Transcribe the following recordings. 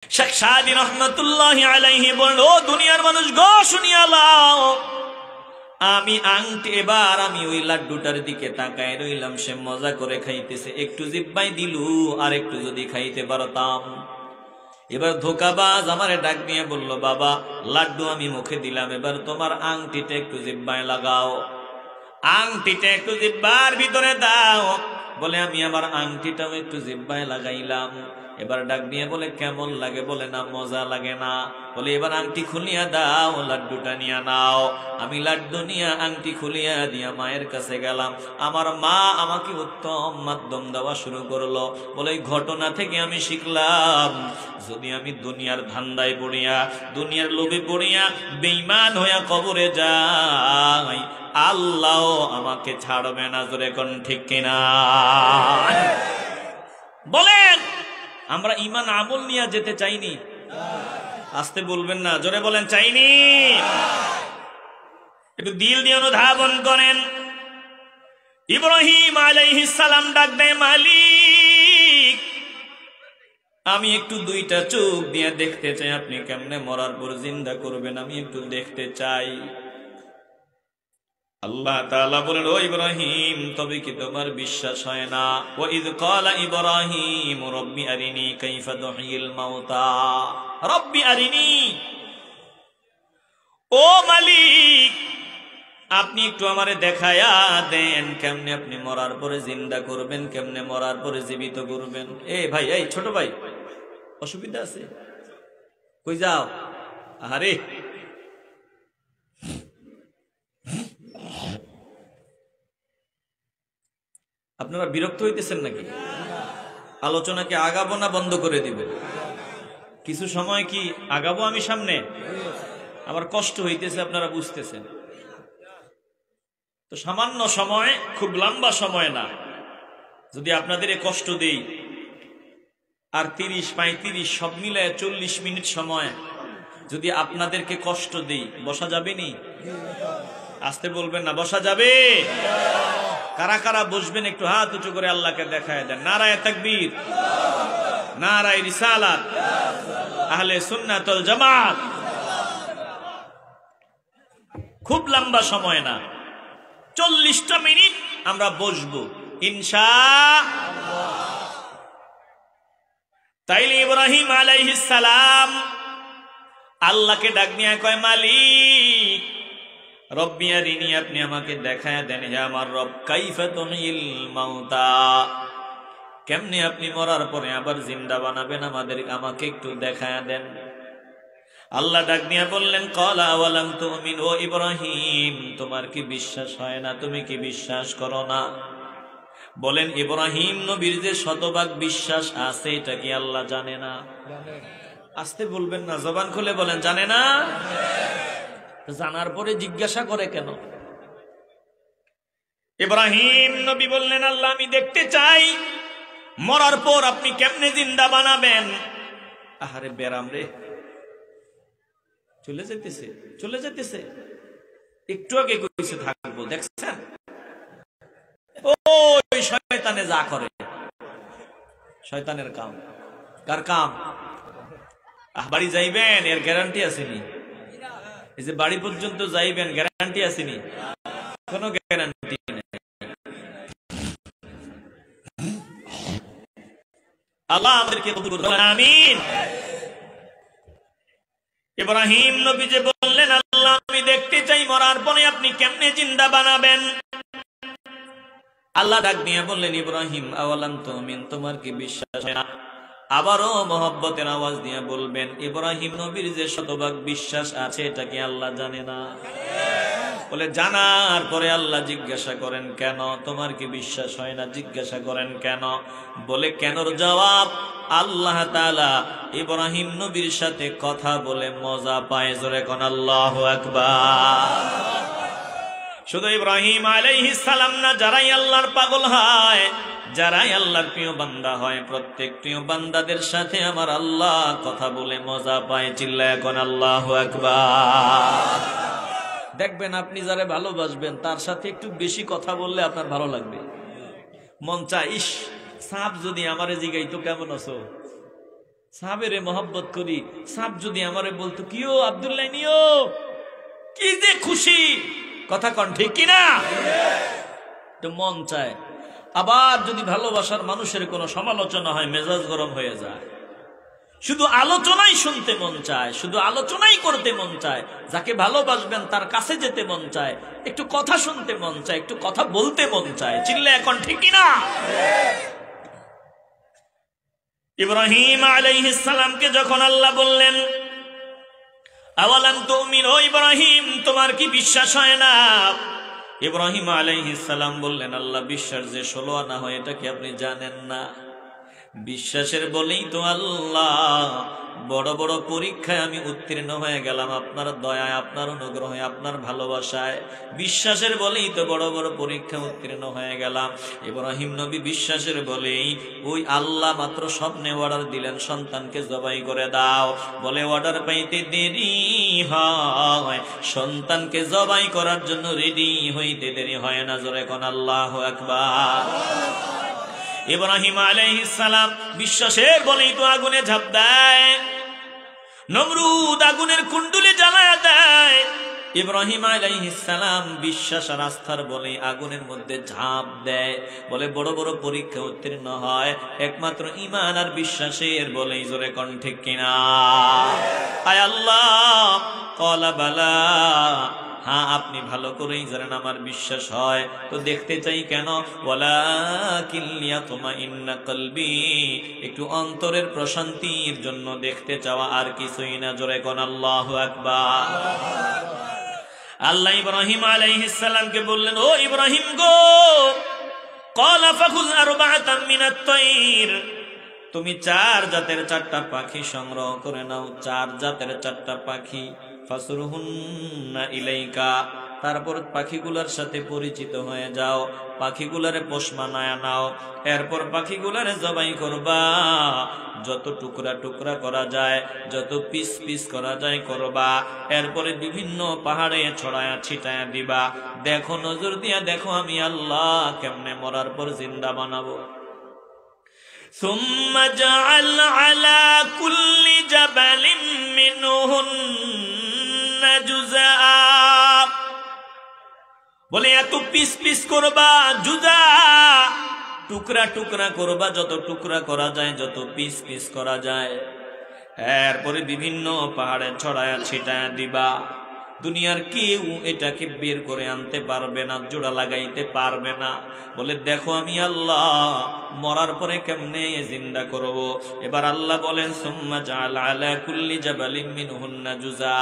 শেখ সাদি রহমাতুল্লাহি আলাইহি বলল, ও দুনিয়ার মানুষ গো, শুনিয়া লাও, আমি আংটি, এবার আমি ওই লাড্ডুটার দিকে তাকায় রইলাম, সে মজা করে খাইতেছে, একটু জিব্বাই দিলু, আর একটু যদি খাইতে পারতাম। এবার ধোকাবাজ আমারে ডাক দিয়ে বলল, বাবা লাড্ডু আমি মুখে দিলাম, এবার তোমার আংটিটা একটু জিব্বায় লাগাও, আংটিটা একটু জিব্বার ভিতরে দাও। বলে আমি আমার আংটিটাও একটু জিব্বায় লাগাইলাম। এবার ডাক দিয়ে বলে, কেমন লাগে? বলে না, মজা লাগে না। বলে এবার আংটি খুলিয়া দাও, লাড্ডুটা নিয়ে নাও। আমি লাড্ডু নিয়ে আংটি খুলিয়া দিয়া মায়ের কাছে গেলাম। আমার মা আমাকে উত্তম মাধ্যম দেওয়া শুরু করলো। বলে এই ঘটনা থেকে আমি শিখলাম, যদি আমি দুনিয়ার ধান্দায় পড়িয়া, দুনিয়ার লোভে পড়িয়া বেঈমান হইয়া কবরে যাই, আল্লাহ আমাকে ছাড়বে না। জোরে কোন ঠিক কিনা? বলেন, আমরা ঈমান আমল নিয়ে যেতে চাইনি? আসতে বলবেন না, জোরে বলেন চাইনি। একটু দিল দিয়ে অনুধাবন করেন। ইব্রাহিম আলাইহিস সালাম ডাক দেয়, মালিক আমি একটু দুইটা চোখ দিয়ে দেখতে চাই, আপনি কেমনে মরার পর জিন্দা করবেন, আমি একটু দেখতে চাই। আল্লাহ তাআলা বলেন, ও ইব্রাহিম, তবে কি তোমার বিশ্বাস হয় না? ওয়া ইয ক্বালা ইব্রাহিম রব্বি আরিনি কাইফা তুহয়িল মাউতা, রব্বি আরিনি, ও মালিক আপনি একটু আমারে দেখায়া দেন, কেমনে আপনি মরার পরে জিন্দা করবেন, কেমনে মরার পরে জীবিত করবেন। এ ভাই, এই ছোট ভাই, অসুবিধা আছে? কই যাও? আরে আপনারা বিরক্ত হইতেছেন নাকি? আলোচনাকে আগাবো না বন্ধ করে দিবে? কিছু সময় কি আগাবো আমি সামনে? আমার কষ্ট হইতেছে, আপনারা বুঝতেছেন তো। সামান্য সময়, খুব লম্বা সময় না। যদি আপনাদের কষ্ট দেই, আর 30-35 সব মিলায় 40 মিনিট সময় যদি আপনাদেরকে কষ্ট দেই, বসা যাবে নি? আসতে বলবেন না, বসা যাবে? কারা কারা বসবেন একটু হাত উঁচু করে আল্লাহকে দেখায় দেন। নারায়ে তাকবীর, নারায়ে রিসালাত, আহলে সুন্নাত ওয়াল জামাত। খুব লম্বা সময় না, 40টা মিনিট আমরা বসবো ইনশাআল্লাহ। তাইলে ইব্রাহিম আলাইহিস সালাম আল্লাহকে ডাক নিয়ে কয়, মালিক রব্বি আরিনি, আপনি আমাকে দেখায় দেন, হে আমার রব, কাইফা তুহয়িল মাউতা, কেমনে আপনি মরার পরে আবার জিন্দা বানাবেন, আমাকে একটু দেখায় দেন। আল্লাহ ডাক দিয়া বললেন, ক্বালা আওয়ালাম তুমিন, ও ইব্রাহিম তোমার কি বিশ্বাস হয় না? তুমি কি বিশ্বাস করো না? বলেন, ইব্রাহিম নবীর যে শতভাগ বিশ্বাস আছে, এটা কি আল্লাহ জানে না? আসতে বলবেন না, জবান খুলে বলেন, জানে না? জানার পরে জিজ্ঞাসা করে কেন? ইব্রাহিম নবী বললেন, আল্লাহ আমি দেখতে চাই মরার পর আপনি কেমনে জিন্দা বানাবেন। আহারে বেরাম রে, চলে যেতেছে, চলে যেতেছে, একটু আগে কইছে থাকবো, দেখছেন? ওই শয়তানে যা করে, শয়তানের কাম। কার কাম? বাড়ি যাইবেন, এর গ্যারান্টি আসেনি। এই যে বাড়ি পর্যন্ত যাইবেন, গ্যারান্টি আসেনি? কোনো গ্যারান্টি নেই। আল্লাহ আমাদেরকে কবুল করুন, আমিন। ইব্রাহিম নবী যে বললেন, আল্লাহ আমি দেখতে চাই মরার পরে আপনি কেমনে জিন্দা বানাবেন। আল্লাহ ডাক দিয়ে বললেন, ইব্রাহিম আওয়ালাম তুমিন, তোমার কি বিশ্বাস হয় না? আবারও মহব্বতের আওয়াজ দিয়ে বলবেন, ইব্রাহিম নবীর যে শতভাগ বিশ্বাস আছে, এটা কি আল্লাহ জানে না? বলে জানার পরে আল্লাহ জিজ্ঞাসা করেন, কেন তোমার কি বিশ্বাস হয় না? জিজ্ঞাসা করেন কেন? বলে কেনর জবাব, আল্লাহ তাআলা ইব্রাহিম নবীর সাথে কথা বলে মজা পায়। জোরে কোন আল্লাহু আকবার। শুধু ইব্রাহিম আলাইহিস সালাম না, যারাই আল্লাহর পাগল হয়, যারাই আল্লাহর প্রিয় বান্দা হয়, প্রত্যেক প্রিয় বান্দাদের সাথে আমার আল্লাহ কথা বলে মজা পায়। চিল্লায় কোন আল্লাহু আকবার। দেখবেন আপনি যারে ভালোবাসবেন তার সাথে একটু বেশি কথা বললে আপনার ভালো লাগবে। মন চায়, ইস সাপ যদি আমারে জিগাইতো কেমন আছো, সাহাবেরে মহব্বত করি, সাহাব যদি আমারে বলতো কিও আব্দুল্লাহ নিও, কি যে খুশি, কথা কন ঠিক কিনা? তো মন চায়। আবার যদি ভালোবাসার মানুষের কোনো সমালোচনা হয় মেজাজ গরম হয়ে যায়। শুধু আলোচনাই শুনতে মন চায়, শুধু আলোচনাই করতে মন চায়। যাকে ভালোবাসবেন তার কাছে যেতে মন চায়, একটু কথা শুনতে মন চায়, একটু কথা বলতে মন চায়। চিল্লা এখন ঠিক কিনা? ইব্রাহিম আলাইহিস সালামকে যখন আল্লাহ বললেন আওয়ালাম তুমিন, ও ইব্রাহিম তোমার কি বিশ্বাস হয় না? ইব্রাহিম আলাইহিস সালাম বললেন, আল্লাহ বিশ্বাস যে 16 আনা হয় এটা কি আপনি জানেন না? বিশ্বাসের বলেই তো আল্লাহ বড় বড় পরীক্ষায় আমি উত্তীর্ণ হয়ে গেলাম, আপনার দয়ায়, আপনার অনুগ্রহে, আপনার ভালোবাসায়। বিশ্বাসের বলেই তো বড় বড় পরীক্ষা উত্তীর্ণ হয়ে গেলাম। ইব্রাহিম নবী বিশ্বাসের বলেই ওই আল্লাহ মাত্র স্বপ্নে অর্ডার দিলেন সন্তানকে জবাই করে দাও, বলে অর্ডার পাইতে দেরি হয়, সন্তানকে জবাই করার জন্য রেডি হইতে দেরি হয় না। জোরে কোন আল্লাহু আকবার। ইব্রাহিম আলাইহিস সালাম বিশ্বাসের বলেই তো আগুনে ঝাঁপ দেয়, নমরুদ আগুনের কুণ্ডুলি জ্বালায়া দেয়। ইব্রাহিম আলাইহিস সালাম বিশ্বাস আর আস্থার বলে আগুনের মধ্যে ঝাঁপ দেয়, বলে বড় বড় পরীক্ষা উত্তীর্ণ হয় একমাত্র ঈমান আর বিশ্বাসের বলেই। জোরে কোন ঠিক কিনা? আয় আল্লাহ ক্বালা বালা, হ্যাঁ আপনি ভালো করেই জানেন আমার বিশ্বাস হয়, তো দেখতে চাই কেন? ওয়ালাকিন লিয়াতমাইন্না কলবি, একটু অন্তরের প্রশান্তির জন্য দেখতে চাওয়া, আর কিছুই না। জোরে কোন আল্লাহু আকবার। আল্লাহ ইব্রাহিম আলাইহিস সালামকে বললেন, ও ইব্রাহিম গো, ক্বালা ফাখুয আরবাআতাম মিনাত তায়র, তুমি 4 জাতের 4টা পাখি সংগ্রহ করে নাও, 4 জাতের 4টা পাখি। ফাসরুহুন্না ইলাইকা, তারপর পাখিগুলার সাথে পরিচিত হয়ে যাও, পাখিগুলারে পোষ মানায় নাও, এরপর পাখিগুলারে জবাই করবা, যত টুকরা টুকরা করা যায়, যত পিস পিস করা যায় করবা, এরপরে বিভিন্ন পাহাড়ে ছড়ায়া ছিটায়া দিবা। দেখো, নজর দিয়া দেখো আমি আল্লাহ কেমনে মরার পর জিন্দা বানাবো। ثم جعل على كل جبل منهن جزءا, বলে এত পিস পিস করবা, জুজা টুকরা টুকরা করবা, যত টুকরা করা যায়, যত পিস পিস করা যায়, এরপরে বিভিন্ন পাহাড়ে ছড়ায়া ছিটায়া দিবা। দুনিয়ার কেউ এটাকে বের করে আনতে পারবে না, জোড়া লাগাইতে পারবে না। বলে দেখো আমি আল্লাহ মরার পরে কেমনে জিন্দা করব। এবার আল্লাহ বলেন সুম্মা জাআল আলা কুল্লি জাবালিন মিনহুন্না জুজা,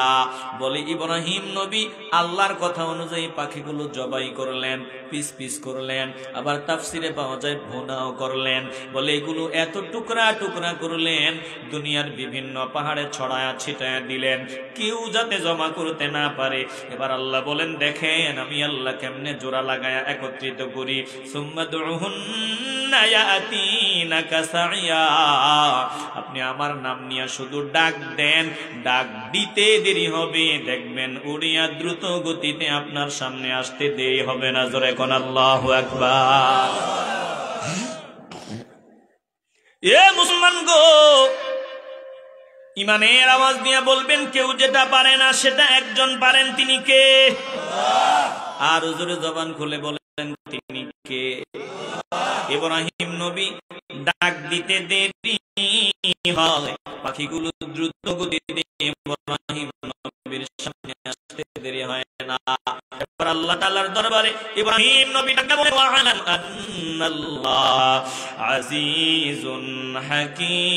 বলে ইব্রাহিম নবী আল্লাহর কথা অনুযায়ী পাখিগুলো জবাই করলেন, পিস পিস করলেন, আবার তাফসিরে পাওয়া যায় ভুনাও করলেন। বলে এগুলো এত টুকরা টুকরা করলেন, দুনিয়ার বিভিন্ন পাহাড়ে ছড়ায়া ছিটায়া দিলেন, কেউ যাতে জমা করতে না পারে। এবার আল্লাহ বলেন দেখেন আমি আল্লাহ কেমনে জোড়া লাগায়া একত্রিত করি। সুম্মা দুহুন্না ইয়াতিনাকা সাইয়া, আপনি আমার নাম নিয়ে শুধু ডাক দেন, ডাক দিতে দেরি হবে, দেখবেন উড়িয়া দ্রুত গতিতে আপনার সামনে আসতে দেরি হবে না। জোরে কোন আল্লাহু আকবার। এ মুসলমান গো, ইমানের আওয়াজ দিয়ে বলবেন কেউ যেটা পারে না সেটা একজন পারেন, তিনি কে? আর হুজুরে জবান খুলে বলেন তিনি কে? ইব্রাহিম নবী ডাক দিতে দেরি হয়, পাখিগুলো দ্রুত গতিতে ইব্রাহিম নবীর সামনে আসতে দেরি হয় না। এবার আল্লাহ তাআলার দরবারে ইব্রাহিম নবী ডাক বলে ওয়া'লাম আন্নাল্লাহ আজিজুন হাকীম।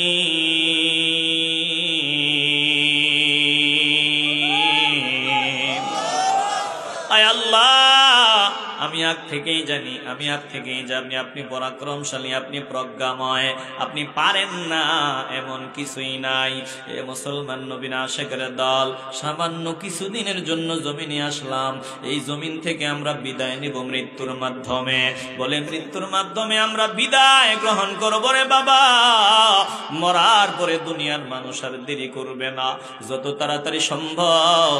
আয় আল্লাহ আমি আগ থেকেই জানি, আমি আগ থেকেই জানি আপনি পরাক্রমশালী, আপনি প্রজ্ঞাময়, আপনি পারেন না এমন কিছুই নাই। এ মুসলমান নবীন আশিকের দল, সামান্য কিছুদিনের জন্য জমিনে আসলাম, এই জমিন থেকে আমরা বিদায় নিব মৃত্যুর মাধ্যমে। বলে মৃত্যুর মাধ্যমে আমরা বিদায় গ্রহণ করব রে বাবা। মরার পরে দুনিয়ার মানুষ আর দেরি করবে না, যত তাড়াতাড়ি সম্ভব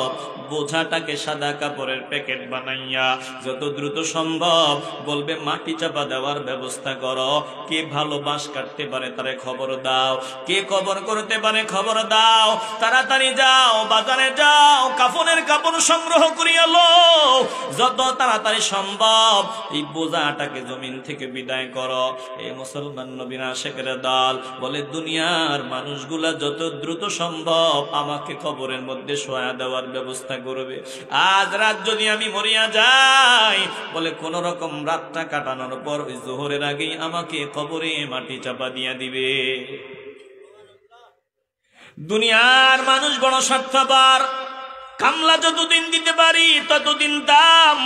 বোঝাটাকে সাদা কাপড়ের প্যাকেট বানাইয়া যত দ্রুত দ্রুত সম্ভব বলবে মাটি চাপা দেওয়ার ব্যবস্থা করো। কে ভালো বাঁশ কাটতে পারে তারে খবর দাও, কে কবর করতে পারে খবর দাও। তাড়াতাড়ি যাও, বাজারে যাও, কাফনের কাপড় সংগ্রহ করিয়া লো। যত তাড়াতাড়ি সম্ভব এই বোঝাটাকে জমিন থেকে বিদায় করো। এই মুসলমান নবীর আশিকের দল বলে দুনিয়ার মানুষগুলা যত দ্রুত সম্ভব আমাকে কবরের মধ্যে শোয়া দেওয়ার ব্যবস্থা করবে। আজ রাত যদি আমি মরিয়া যাই, বলে কোন রকম রাতটা কাটানোর পর ওই জোহরের আগেই আমাকে কবরে মাটি চাপা দিয়া দিবে। দুনিয়ার মানুষ বড় স্বার্থপর। কামলা যতদিন দিতে পারি ততদিন দাম,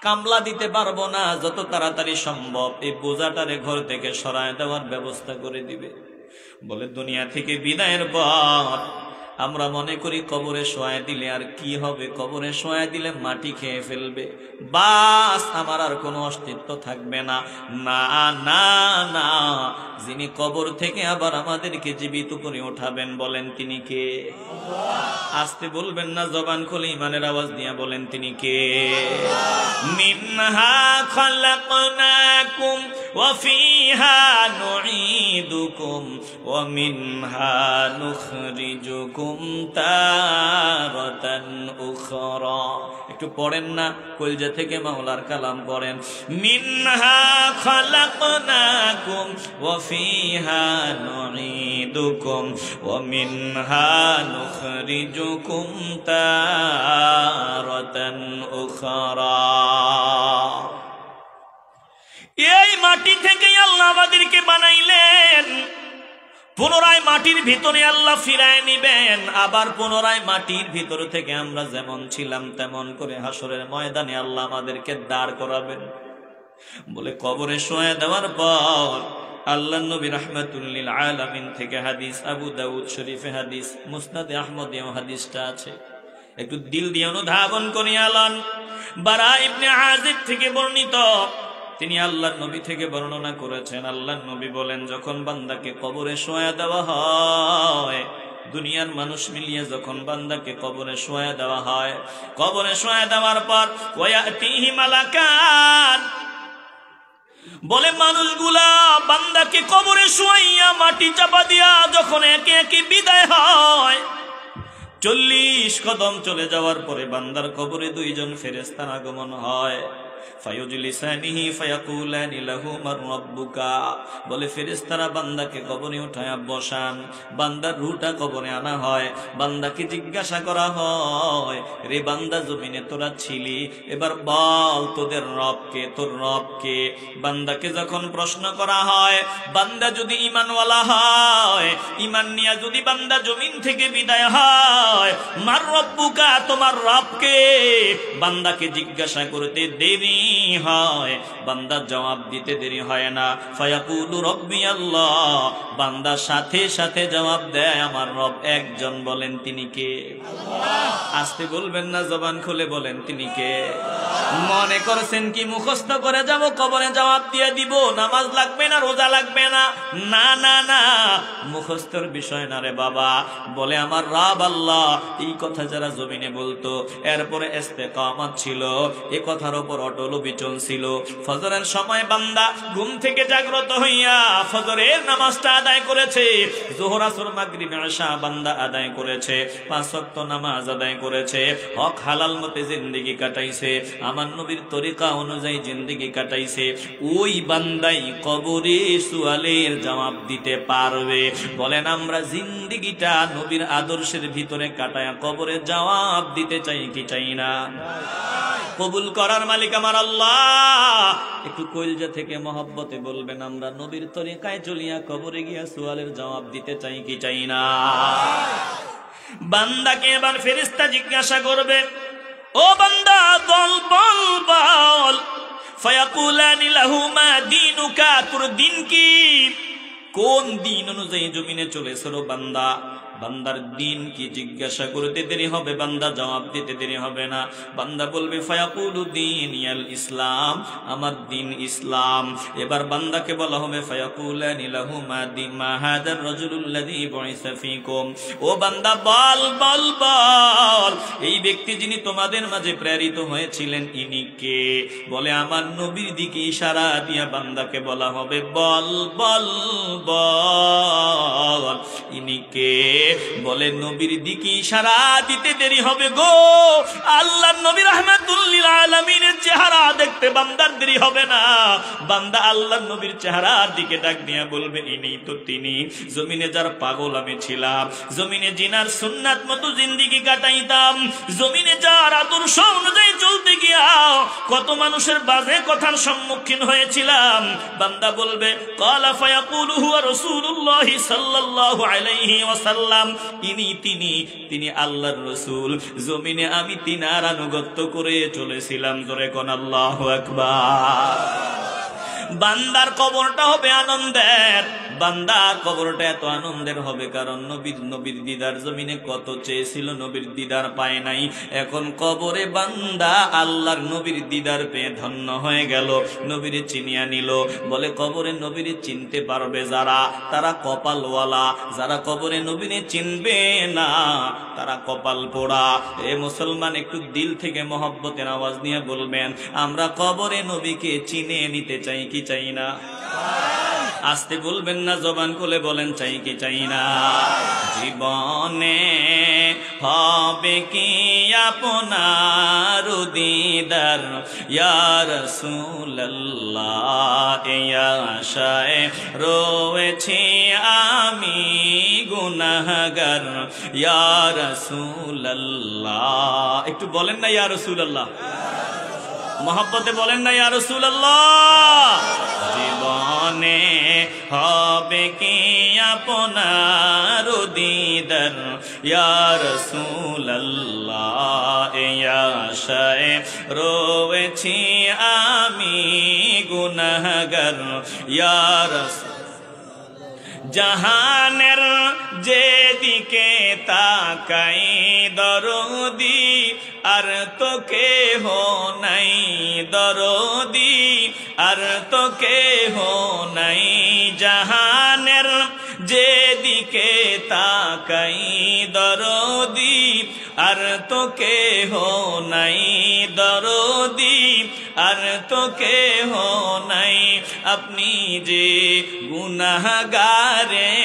কামলা দিতে পারবো না, যত তাড়াতাড়ি সম্ভব এই বোঝাটারে ঘর থেকে সরায় দেওয়ার ব্যবস্থা করে দিবে। বলে দুনিয়া থেকে বিদায়ের পর আমরা মনে করি কবরে শোয়া দিলে আর কি হবে, কবরে শোয়া দিলে মাটি খেয়ে ফেলবে, বাস আমার আর কোনো অস্তিত্ব থাকবে না। না না না, যিনি কবর থেকে আবার আমাদেরকে জীবিত করে ওঠাবেন বলেন তিনি কে? আসতে বলবেন না, জবান খুলে ইমানের আওয়াজ দিয়া বলেন তিনি কে? মিনহা খালাকনাকুম ওয়া ফিহা নুঈদুকুম ওয়া মিনহা নুখরিজুকুম তারাতান উখরা। একটু পড়েন না, কলজা থেকে মাওলার কালাম পড়েন। মিনহা খালাকনাকুম ওয়া ফিহা নুঈদুকুম ওয়া মিনহা নুখরিজুকুম তারাতান উখরা। এই মাটি থেকে আল্লাহ আমাদেরকে বানাইলেন, পুনরায় মাটির ভিতরে আল্লাহ ফিরায় নিবেন, আবার পুনরায় মাটির ভিতর থেকে আমরা যেমন ছিলাম তেমন করে হাসরের ময়দানে আল্লাহ আমাদেরকে দাঁড় করাবেন। বলে কবরে শোয়া দেওয়ার পর আল্লাহ নবী রাহমাতুল লিল আলামিন থেকে হাদিস, আবু দাউদ শরীফে হাদিস, মুসনাদে আহমদেও হাদিসটা আছে, একটু দিল দিয়ে অনুধাবন করিয়া লন। বারা ইবনে আযিব থেকে বর্ণিত, তিনি আল্লাহর নবী থেকে বর্ণনা করেছেন, আল্লাহর নবী বলেন যখন বান্দাকে কবরে শোয়া দেওয়া হয়, দুনিয়ার মানুষ মিলিয়ে যখন বান্দাকে কবরে শোয়া দেওয়া হয়, কবরে শোয়া দেওয়ার পর ওয়ায়াতিহি মালাকান, বলে মানুষগুলা বান্দাকে কবরে শোয়াইয়া মাটি চাপা দিয়া যখন একে একে বিদায় হয়, 40 কদম চলে যাওয়ার পরে বান্দার কবরে দুইজন ফেরেশতার আগমন হয়। ফায়ুজলিসানিহি ফায়াকুলানি লাহু মান রাব্বুকা, বলে ফেরেশতারা বান্দাকে কবরে উঠায়া বসান, বান্দার রূহটা কবরে আনা হয়, বান্দাকে জিজ্ঞাসা করা হয়, রে বান্দা জমিনে তোরা ছিলি, এবার বল তোদের রব কে, তোর রব কে? বান্দাকে যখন প্রশ্ন করা হয়, বান্দা যদি ঈমানওয়ালা হয়, ঈমান নিয়া যদি বান্দা জমিন থেকে বিদায় হয়, মান রাব্বুকা, তোমার রব কে? বান্দাকে জিজ্ঞাসা করতে দেরি হয়, বান্দা জবাব দিতে দেরি হয় না। ফায়াকুলু রব্বি আল্লাহ, বান্দা সাথে সাথে জবাব দেয় আমার রব একজন, বলেন তিনি কে? আসতে বলবেন না, জবান খুলে বলেন তিনি কে? মনে করছেন কি মুখস্থ করে যাব, কবরে জবাব দিয়ে দিব, নামাজ লাগবে না, রোজা লাগবে না? না না না, মুখস্থর বিষয় না রে বাবা। বলে আমার রব আল্লাহ, এই কথা যারা জমিনে বলতো, এরপরে ইস্তেকামত ছিল, এ কথার উপর অটল বিচল ছিল, ফজরের সময় বান্দা ঘুম থেকে জাগ্রত হইয়া ফজরের নামাজটা আদায় করেছে, যোহর আসর মাগরিব ইশা বান্দা আদায় করেছে, 5 ওয়াক্ত নামাজ আদায় করেছে, হক হালাল মতে জিন্দেগি কাটাইছে, আমার নবীর তরিকা অনুযায়ী জিন্দেগি কাটাইছে, ওই বান্দাই কবরে সুয়ালের জবাব দিতে পারবে। বলেন আমরা জিন্দেগিটা নবীর আদর্শের ভিতরে কাটায়া কবরে জবাব দিতে চাই কি চাই না? কবুল করার মালিক আমার আল্লাহ। একটু কলজা থেকে মহব্বতে বলবেন, আমরা নবীর তরিকায় চলিয়া কবরে গিয়া সুয়ালের জবাব দিতে চাই কি চাই না? বান্দাকে এবার ফেরেশতা জিজ্ঞাসা করবে, ও বান্দা বল বল বল, ফায়াকুলানি লাহু মা দীনুকা, তোর দিন কি? কোন দিন অনুযায়ী জমিনে চলেছিল বান্দা? বান্দার দিন কি জিজ্ঞাসা করতে দেরি হবে, বান্দা জবাব দিতে দেরি হবে না। বান্দা বলবে ফায়াকুলু দীনিয়াল ইসলাম, আমার দিন ইসলাম। এবার বান্দাকে বলা হবে ফায়াকুলানি লাহু মা হাদার রাজুলুল্লাযী বুইসা ফীকুম, ও বান্দা বল বল বল, এই ব্যক্তি যিনি তোমাদের মাঝে প্রেরিত হয়েছিলেন ইনি কে? বলে আমার নবীর দিকে ইশারা দিয়া বান্দাকে বলা হবে বল বল বল, ইনি কে? বলে নবীর দিকে ইশারা দিতে দেরি হবে গো, আল্লাহর নবী রাহমাতুল লিল আলামিনের চেহারা দেখতে বান্দার দেরি হবে না। বান্দা আল্লাহর নবীর চেহারার দিকে ডাক দিয়া বলবে ইনি তো তিনি, জমিনে যার পাগল আমি ছিলাম, জমিনে জিনার সুন্নাত মতো জিন্দেগি কাটাইতাম, জমিনে যার আদর্শ অনুযায়ী চলতে গিয়া কত মানুষের বাজে কথার সম্মুখীন হয়েছিলাম। বান্দা বলবে ক্বালা ফায়াকুলু হুয়া রাসূলুল্লাহ সাল্লাল্লাহু আলাইহি ওয়াসাল্লাম, ইনি তিনি আল্লাহর রাসূল, জমিনে আমি তিনার আনুগত্য করে চলেছিলাম। জোরে কোন আল্লাহু আকবার। বান্দার কবরটা হবে আনন্দের, বান্দার কবরটা এত আনন্দের হবে কারণ নবীর দিদার জমিনে কত চেয়েছিল, নবীর দিদার পায় নাই। এখন কবরে বান্দা আল্লাহর নবীর দিদার পেয়ে ধন্য হয়ে গেল, নবীরে চিনিয়া নিল। বলে কবরে নবীরে চিনতে পারবে যারা, তারা কপালওয়ালা, যারা কবরে নবীরে চিনবে না তারা কপাল পোড়া। এ মুসলমান একটু দিল থেকে মহব্বতের আওয়াজ নিয়ে বলবেন আমরা কবরে নবীকে চিনে নিতে চাই কি চাই না? আসতে বলবেন না, জবান খুলে বলেন চাই কি চাই না? জীবনে হবে কি আপনার দিদার ইয়া রাসূলুল্লাহ, এই আশায় রয়েছি আমি গুনাহগার ইয়া রাসূলুল্লাহ। একটু বলেন না ইয়া রাসূলুল্লাহ, মহব্বতে বলেন না ইয়া রাসূলুল্লাহ। জীবনে হবে কি আপনার দিদার ইয়া রাসূলুল্লাহ, এই আশায় রয়েছি আমি গুনাহগার ইয়া রাসূল। জাহানের যেদিকে তাকাই দরদি আর তো কেহ নাই, দরদি আর তো কেহ নাই। জাহানের যেদিকে তাকাই দরদি আর তো কেহ নাই, দরদি আর তো কেহ নাই। আপনি যে গুনাহগারেরই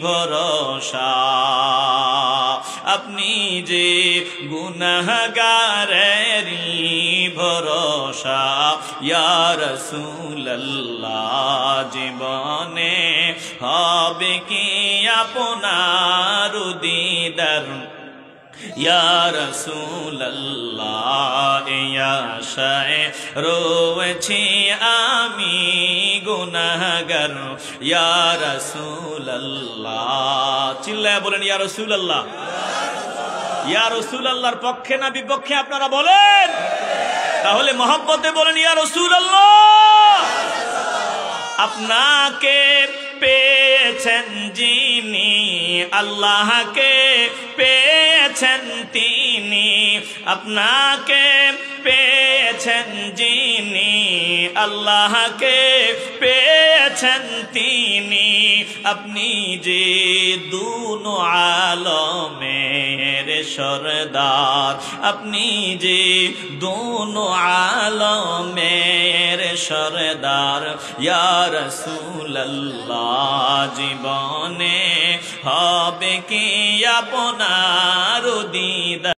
ভরসা, আপনি যে গুনাহগারেরই ভরসা ইয়া রাসূলুল্লাহ। জীবনে হবে কি আপনার দিদার ইয়া রাসূলুল্লাহ, এই আশায় রয়েছি আমি গুনাহগার ইয়া রাসূলুল্লাহ। চিল্লায়া বলেন ইয়া রাসূলুল্লাহ। ইয়া রাসূলুল্লাহর পক্ষে না বিপক্ষে আপনারা বলেন? তাহলে মহব্বতে বলেন ইয়া রাসূলুল্লাহ। আপনাকে পেয়েছেন যিনি, আল্লাহকে পেয়েছেন তিনি, আপনাকে পেয়েছেন যিনি, আল্লাহকে পেয়েছেন তিনি। আপনি যে দুনো আলমের সরদার, আপনি যে দুনো আলমের সরদার ইয়া রাসূলুল্লাহ। জীবনে হবে কি আপনার দিদার